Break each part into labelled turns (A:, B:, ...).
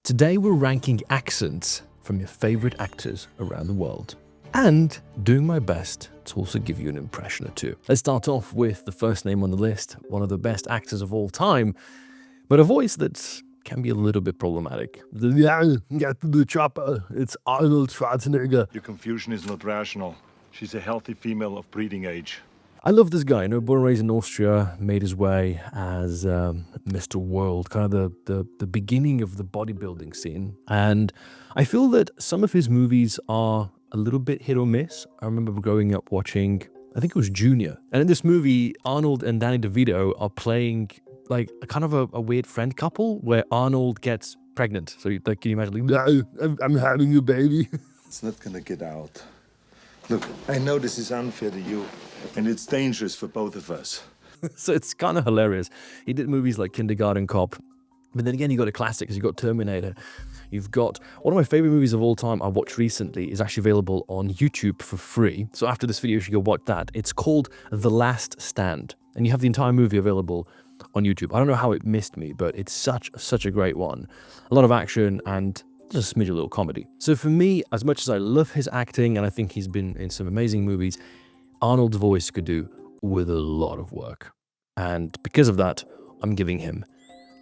A: Today we're ranking accents from your favorite actors around the world and doing my best to also give you an impression or two. Let's start off with the first name on the list, one of the best actors of all time, but a voice that can be a little bit problematic. Get to the chopper, it's Arnold Schwarzenegger.
B: Your confusion is not rational. She's a healthy female of breeding age.
A: I love this guy, born and raised in Austria, made his way as Mr. World, kind of the beginning of the bodybuilding scene. And I feel that some of his movies are a little bit hit or miss. I remember growing up watching, I think it was Junior. And in this movie, Arnold and Danny DeVito are playing like a kind of a weird friend couple where Arnold gets pregnant. So like, can you imagine, like, I'm having a baby.
B: It's not gonna get out. Look, I know this is unfair to you, and it's dangerous for both of us.
A: So it's kind of hilarious. He did movies like Kindergarten Cop, but then again, you got a classic, you've got Terminator. You've got one of my favorite movies of all time I watched recently is actually available on YouTube for free. So after this video, you should go watch that. It's called The Last Stand, and you have the entire movie available on YouTube. I don't know how it missed me, but it's such a great one. A lot of action and just a smidge of little comedy. So for me, as much as I love his acting and I think he's been in some amazing movies, Arnold's voice could do with a lot of work. And because of that, I'm giving him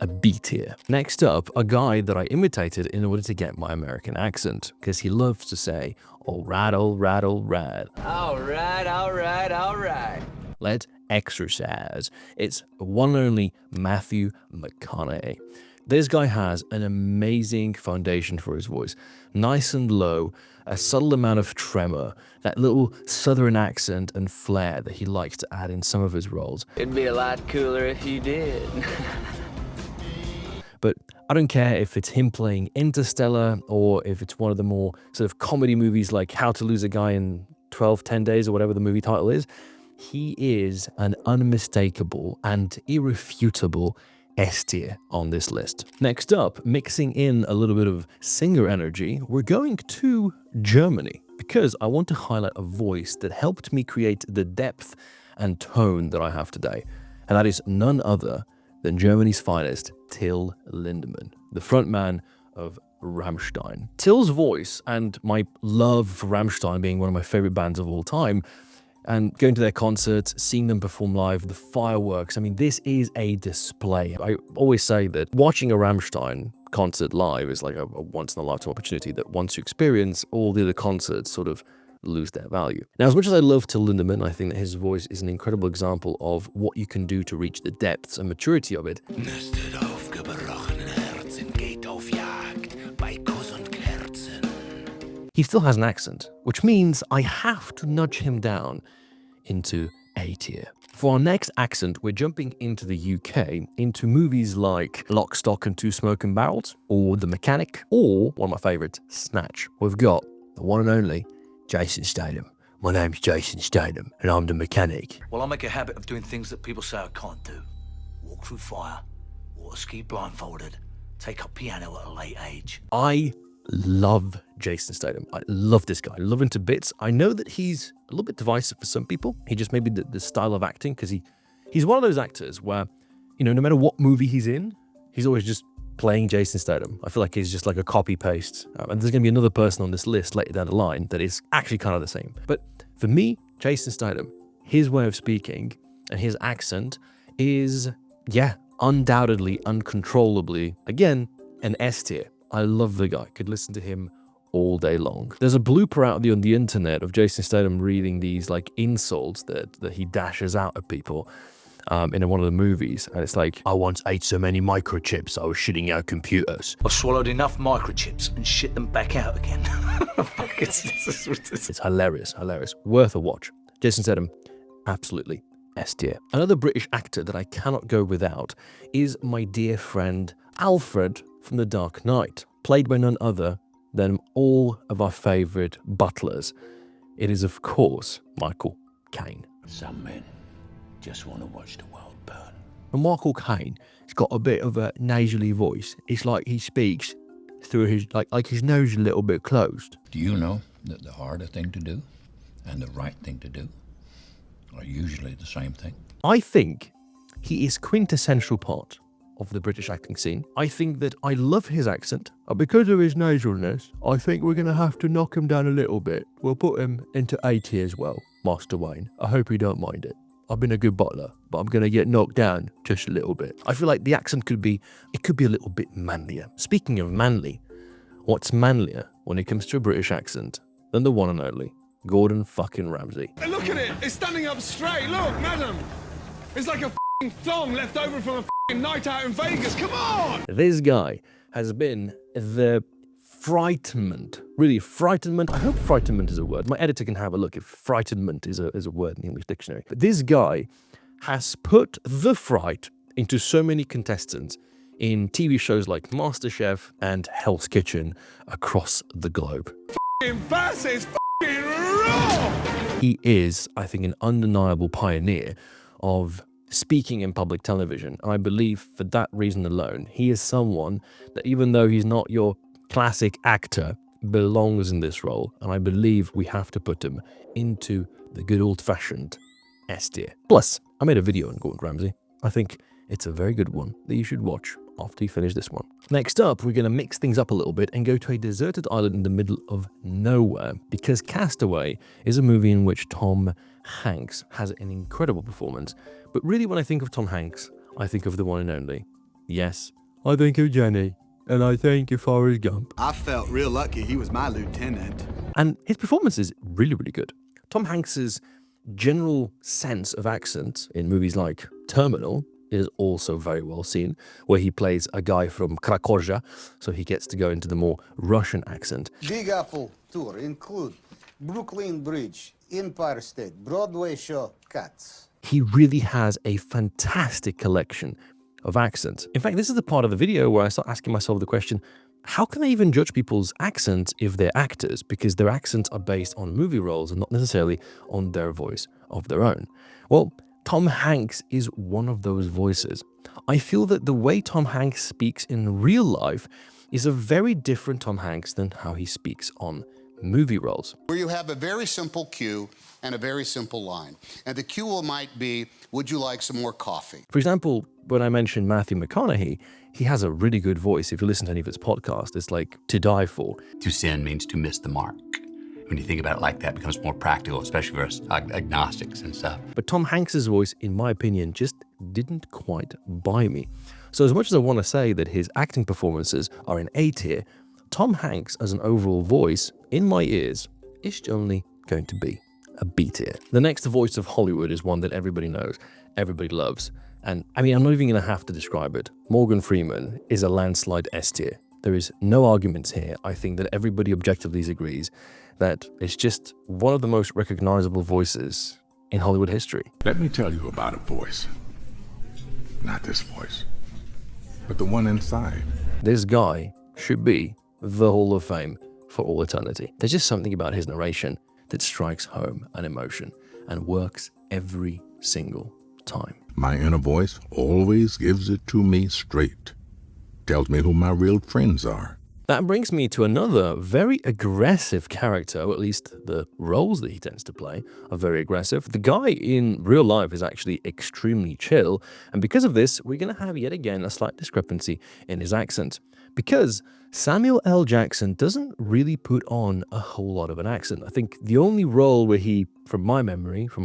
A: a B tier. Next up, a guy that I imitated in order to get my American accent, because he loves to say, all right, all right, all right.
C: All right, all right, all right.
A: Let's exercise. It's one and only Matthew McConaughey. This guy has an amazing foundation for his voice. Nice and low, a subtle amount of tremor, that little southern accent and flair that he likes to add in some of his roles.
C: It'd be a lot cooler if you did.
A: But I don't care if it's him playing Interstellar or if it's one of the more sort of comedy movies like How to Lose a Guy in 10 Days or whatever the movie title is. He is an unmistakable and irrefutable S tier on this list. Next up, mixing in a little bit of singer energy, we're going to Germany because I want to highlight a voice that helped me create the depth and tone that I have today. And that is none other than Germany's finest, Till Lindemann, the frontman of Rammstein. Till's voice and my love for Rammstein being one of my favorite bands of all time, and going to their concerts, seeing them perform live, the fireworks. I mean, this is a display. I always say that watching a Rammstein concert live is like a once-in-a-lifetime opportunity that once you experience, all the other concerts sort of lose their value. Now, as much as I love Till Lindemann, I think that his voice is an incredible example of what you can do to reach the depths and maturity of it. He still has an accent, which means I have to nudge him down into A tier. For our next accent, we're jumping into the UK, into movies like Lock, Stock and Two Smoking Barrels, or The Mechanic, or one of my favorites, Snatch. We've got the one and only Jason Statham. My name's Jason Statham, and I'm the mechanic.
D: Well, I make a habit of doing things that people say I can't do. Walk through fire, water ski blindfolded, take up piano at a late age.
A: I love Jason Statham. I love this guy. I love him to bits. I know that he's a little bit divisive for some people. He just maybe the style of acting, because he's one of those actors where, no matter what movie he's in, he's always just playing Jason Statham. I feel like he's just like a copy-paste. And there's going to be another person on this list later down the line that is actually kind of the same. But for me, Jason Statham, his way of speaking and his accent is, undoubtedly, uncontrollably, again, an S tier. I love the guy. Could listen to him all day long. There's a blooper out there on the internet of Jason Statham reading these like insults that he dashes out at people in one of the movies. And it's like, I once ate so many microchips, I was shitting out computers.
D: I've swallowed enough microchips and shit them back out again.
A: It's hilarious. Worth a watch. Jason Statham, absolutely S tier. Another British actor that I cannot go without is my dear friend Alfred from The Dark Knight, played by none other than all of our favorite butlers. It is, of course, Michael Caine.
E: Some men just want to watch the world burn.
A: And Michael Caine has got a bit of a nasally voice. It's like he speaks through his, like his nose is a little bit closed.
E: Do you know that the harder thing to do and the right thing to do are usually the same thing?
A: I think he is quintessential part of the British acting scene. I think that I love his accent. Because of his nasalness, I think we're going to have to knock him down a little bit. We'll put him into A tier as well, Master Wayne. I hope you don't mind it. I've been a good bottler, but I'm going to get knocked down just a little bit. I feel like the accent could be a little bit manlier. Speaking of manly, what's manlier when it comes to a British accent than the one and only Gordon fucking Ramsay?
F: Hey, look at it! It's standing up straight. Look, madam. It's like a f***ing thong left over from a f***ing night out in Vegas. Come on!
A: This guy has been the frightenment. Really, frightenment. I hope frightenment is a word. My editor can have a look if frightenment is a word in the English dictionary. But this guy has put the fright into so many contestants in TV shows like MasterChef and Hell's Kitchen across the globe.
F: F***ing bass is f***ing raw!
A: He is, I think, an undeniable pioneer of speaking in public television. And I believe for that reason alone, he is someone that, even though he's not your classic actor, belongs in this role. And I believe we have to put him into the good old-fashioned S tier. Plus, I made a video on Gordon Ramsay. I think it's a very good one that you should watch after you finish this one. Next up, we're going to mix things up a little bit and go to a deserted island in the middle of nowhere, because Castaway is a movie in which Tom Hanks has an incredible performance. But really, when I think of Tom Hanks, I think of the one and only. Yes, I think of Jenny, and I think of Forrest Gump.
G: I felt real lucky he was my lieutenant.
A: And his performance is really, really good. Tom Hanks's general sense of accent in movies like Terminal is also very well seen, where he plays a guy from Krakow, so he gets to go into the more Russian accent.
H: Big Apple tour include Brooklyn Bridge, Empire State, Broadway show, Cats.
A: He really has a fantastic collection of accents. In fact, this is the part of the video where I start asking myself the question, how can I even judge people's accents if they're actors? Because their accents are based on movie roles and not necessarily on their voice of their own. Well, Tom Hanks is one of those voices. I feel that the way Tom Hanks speaks in real life is a very different Tom Hanks than how he speaks on movie roles.
I: Where you have a very simple cue and a very simple line. And the cue might be, would you like some more coffee?
A: For example, when I mentioned Matthew McConaughey, he has a really good voice. If you listen to any of his podcasts, it's like to die for.
J: To sin means to miss the mark. When you think about it like that, it becomes more practical, especially for us agnostics and stuff.
A: But Tom Hanks's voice, in my opinion, just didn't quite buy me. So as much as I want to say that his acting performances are in A tier, Tom Hanks as an overall voice, in my ears, is only going to be a B tier. The next voice of Hollywood is one that everybody knows, everybody loves. And I mean, I'm not even going to have to describe it. Morgan Freeman is a landslide S tier. There is no arguments here. I think that everybody objectively agrees that it's just one of the most recognizable voices in Hollywood history.
B: Let me tell you about a voice. Not this voice, but the one inside.
A: This guy should be the Hall of Fame for all eternity. There's just something about his narration that strikes home an emotion and works every single time.
B: My inner voice always gives it to me straight. Tells me who my real friends are.
A: That brings me to another very aggressive character, or at least the roles that he tends to play are very aggressive. The guy in real life is actually extremely chill, and because of this, we're going to have yet again a slight discrepancy in his accent. Because Samuel L. Jackson doesn't really put on a whole lot of an accent. I think the only role where he, from my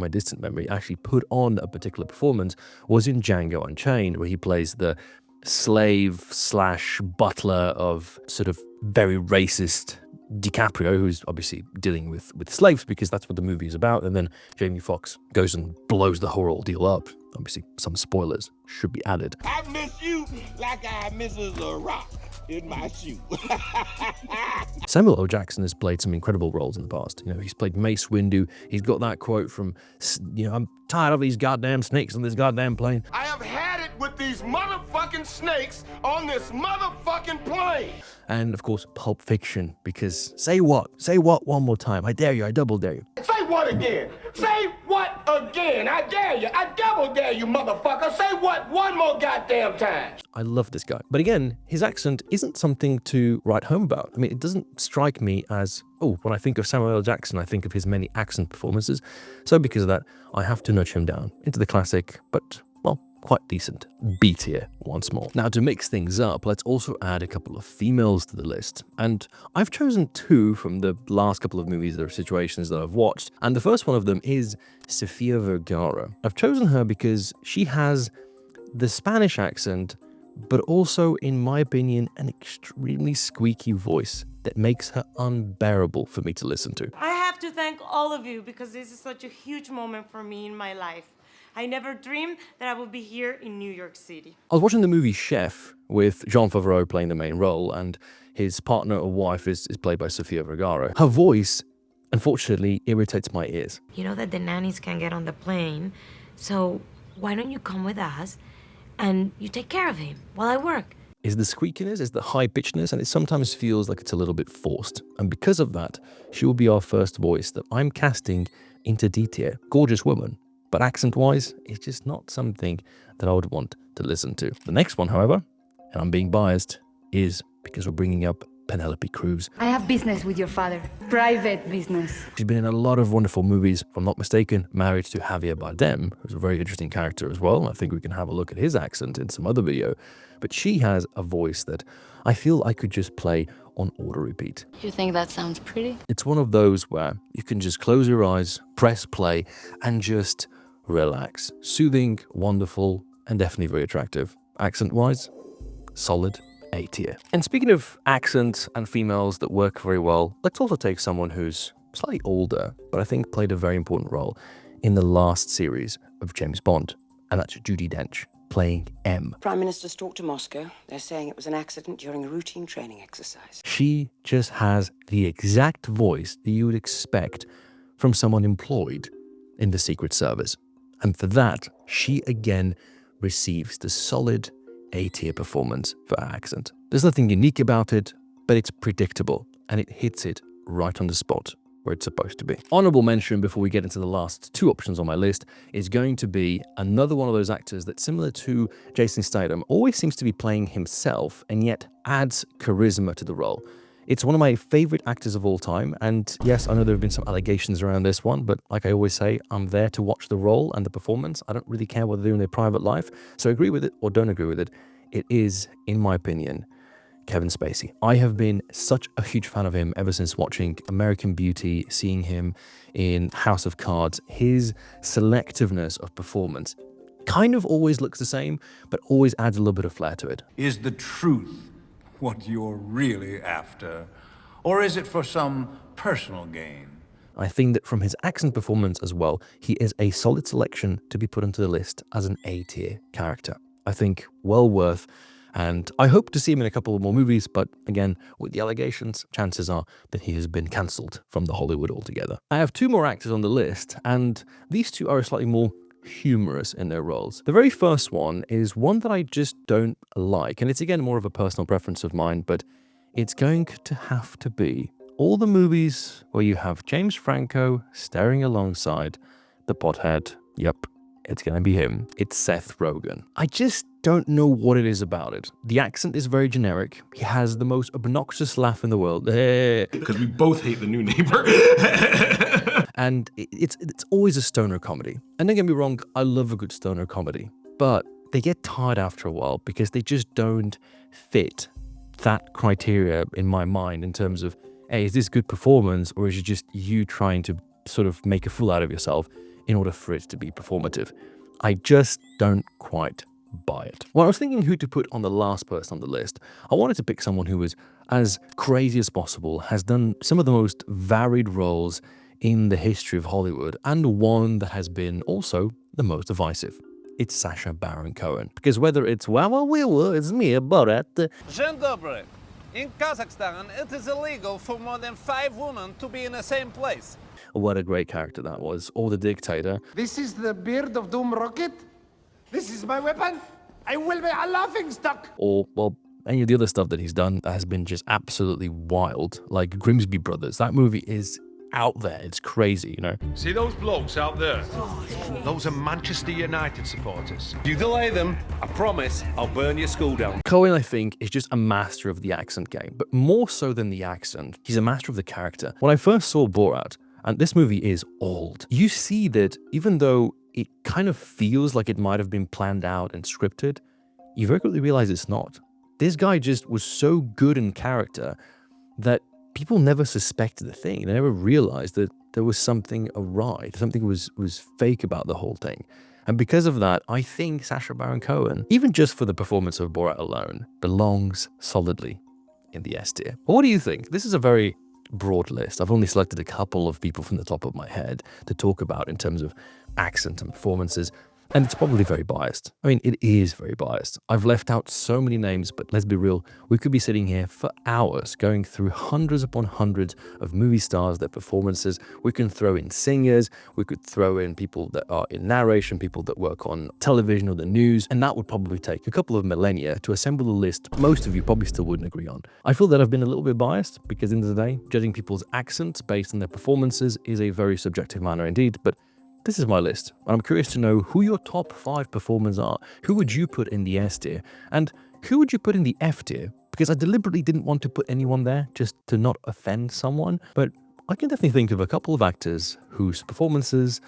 A: distant memory, actually put on a particular performance was in Django Unchained, where he plays the slave/butler of sort of very racist DiCaprio, who's obviously dealing with slaves because that's what the movie is about. And then Jamie Foxx goes and blows the whole ordeal up. Obviously, some spoilers should be added.
K: I miss you like I misses a rock in my shoe.
A: Samuel L. Jackson has played some incredible roles in the past. You know, he's played Mace Windu. He's got that quote from, I'm tired of these goddamn snakes on this goddamn plane.
K: I have had it with these motherfucking snakes on this motherfucking plane.
A: And of course, Pulp Fiction, because say what one more time. I dare you, I double dare you.
K: Say what again? Say what again? I dare you. I double dare you, motherfucker. Say what one more goddamn time.
A: I love this guy. But again, his accent isn't something to write home about. I mean, it doesn't strike me as, when I think of Samuel L. Jackson, I think of his many accent performances. So because of that, I have to nudge him down into the classic, but, quite decent. B tier once more. Now, to mix things up, let's also add a couple of females to the list. And I've chosen two from the last couple of movies or situations that I've watched. And the first one of them is Sofia Vergara. I've chosen her because she has the Spanish accent, but also, in my opinion, an extremely squeaky voice that makes her unbearable for me to listen to.
L: I have to thank all of you because this is such a huge moment for me in my life. I never dreamed that I would be here in New York City.
A: I was watching the movie Chef with Jon Favreau playing the main role, and his partner or wife is played by Sofia Vergara. Her voice, unfortunately, irritates my ears.
L: You know that the nannies can get on the plane, so why don't you come with us and you take care of him while I work?
A: Is the squeakiness, is the high-pitchedness, and it sometimes feels like it's a little bit forced. And because of that, she will be our first voice that I'm casting into D tier. Gorgeous woman, but accent-wise, it's just not something that I would want to listen to. The next one, however, and I'm being biased, is because we're bringing up Penelope Cruz.
M: I have business with your father. Private business.
A: She's been in a lot of wonderful movies. If I'm not mistaken, married to Javier Bardem, who's a very interesting character as well. I think we can have a look at his accent in some other video. But she has a voice that I feel I could just play on auto repeat.
M: You think that sounds pretty?
A: It's one of those where you can just close your eyes, press play, and just relax. Soothing, wonderful, and definitely very attractive. Accent-wise, solid A tier. And speaking of accents and females that work very well, let's also take someone who's slightly older, but I think played a very important role in the last series of James Bond, and that's Judi Dench, playing M.
N: Prime Minister's talked to Moscow. They're saying it was an accident during a routine training exercise.
A: She just has the exact voice that you would expect from someone employed in the Secret Service. And for that, she again receives the solid A-tier performance for her accent. There's nothing unique about it, but it's predictable, and it hits it right on the spot where it's supposed to be. Honorable mention before we get into the last two options on my list is going to be another one of those actors that, similar to Jason Statham, always seems to be playing himself and yet adds charisma to the role. It's one of my favorite actors of all time, and yes, I know there have been some allegations around this one, but like I always say, I'm there to watch the role and the performance. I don't really care what they do in their private life, so agree with it or don't agree with it. It is, in my opinion, Kevin Spacey. I have been such a huge fan of him ever since watching American Beauty, seeing him in House of Cards. His selectiveness of performance kind of always looks the same, but always adds a little bit of flair to it.
O: Is the truth what you're really after? Or is it for some personal gain?
A: I think that from his accent performance as well, he is a solid selection to be put onto the list as an A-tier character. I think well worth, and I hope to see him in a couple of more movies, but again, with the allegations, chances are that he has been cancelled from the Hollywood altogether. I have two more actors on the list, and these two are slightly more humorous in their roles. The very first one is one that I just don't like, and it's again more of a personal preference of mine, but it's going to have to be all the movies where you have James Franco staring alongside the pothead. Yep, it's going to be him. It's Seth Rogen. I just don't know what it is about it. The accent is very generic. He has the most obnoxious laugh in the world.
F: Because we both hate the new neighbor.
A: And it's always a stoner comedy. And don't get me wrong, I love a good stoner comedy. But they get tired after a while because they just don't fit that criteria in my mind in terms of, hey, is this good performance or is it just you trying to sort of make a fool out of yourself in order for it to be performative? I just don't quite buy it. When I was thinking who to put on the last person on the list, I wanted to pick someone who was as crazy as possible, has done some of the most varied roles in the history of Hollywood, and one that has been also the most divisive. It's Sacha Baron Cohen. Because whether it's it's me, Borat.
P: Dzień dobry. In Kazakhstan, it is illegal for more than 5 women to be in the same place.
A: What a great character that was. Or the dictator.
K: This is the beard of Doom Rocket? This is my weapon? I will be a laughing stock!
A: Or, well, any of the other stuff that he's done has been just absolutely wild. Like Grimsby Brothers. That movie is out there. It's crazy, you know?
F: See those blokes out there? Those are Manchester United supporters. If you delay them, I promise I'll burn your school down.
A: Cohen, I think, is just a master of the accent game. But more so than the accent, he's a master of the character. When I first saw Borat, and this movie is old, you see that even though it kind of feels like it might have been planned out and scripted, you very quickly realize it's not. This guy just was so good in character that people never suspected the thing. They never realized that there was something awry, something was fake about the whole thing. And because of that, I think Sacha Baron Cohen, even just for the performance of Borat alone, belongs solidly in the S tier. But what do you think? This is a very broad list. I've only selected a couple of people from the top of my head to talk about in terms of accent and performances. And it's probably very biased. I mean, it is very biased. I've left out so many names, but let's be real, we could be sitting here for hours going through hundreds upon hundreds of movie stars, their performances. We can throw in singers, we could throw in people that are in narration, people that work on television or the news, and that would probably take a couple of millennia to assemble a list most of you probably still wouldn't agree on. I feel that I've been a little bit biased because, in the day, judging people's accents based on their performances is a very subjective manner indeed, but this is my list, and I'm curious to know who your top 5 performers are. Who would you put in the S tier? And who would you put in the F tier? Because I deliberately didn't want to put anyone there just to not offend someone, but I can definitely think of a couple of actors whose performances,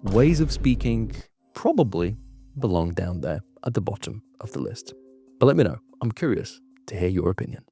A: ways of speaking, probably belong down there at the bottom of the list. But let me know. I'm curious to hear your opinion.